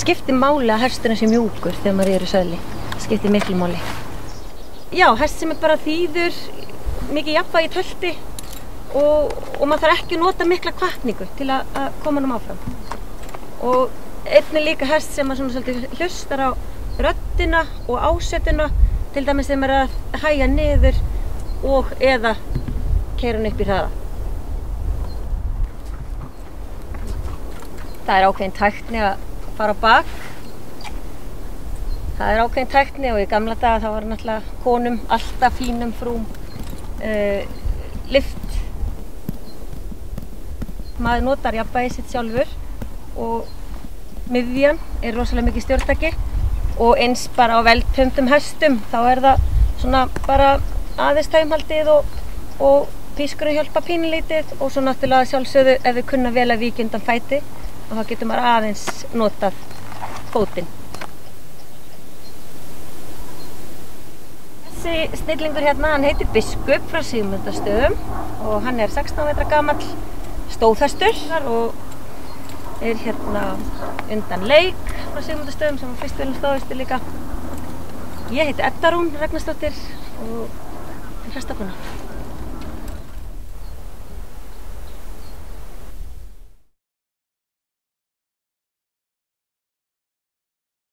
skiptir máli að hesturinn sé mjúkur þegar maður er í söðli. Skiptir miklu máli. Já, hest sem bara þýður mikið jafnvægi í tölti og maður þarf ekki að nota mikla hvatningu til að koma honum áfram. Og einnig líka hest sem maður svona svolítið hlustar á röddina og ásetuna, til dæmis þegar maður er að hægja niður og eða keyra hann upp í hraða. Það er ákveðin tækni að fara á bak. Það er ákveðin tækni og í gamla daga þá var náttúrulega konum alltaf fínum frúm lyft. Maður notar jafnvægið sitt sjálfur og miðjan er rosalega mikið stjórntæki og eins bara á veltömdum hestum þá er það svona bara aðeins taumhaldið og pískurinn hjálpa pínulítið og svo náttúrulega sjálfsögðu ef við kunna vel að víkja undan fæti og þá getur maður aðeins notað fótinn. Þessi snillingur hérna, hann heitir Biskup frá Sigmundastöðum og hann er 16 metra gamall stóðhestur og er hérna undan leik frá Sigmundastöðum sem var fyrst velum stóðhestur líka. Ég heiti Edda Rún Ragnarsdóttir og er hestakona.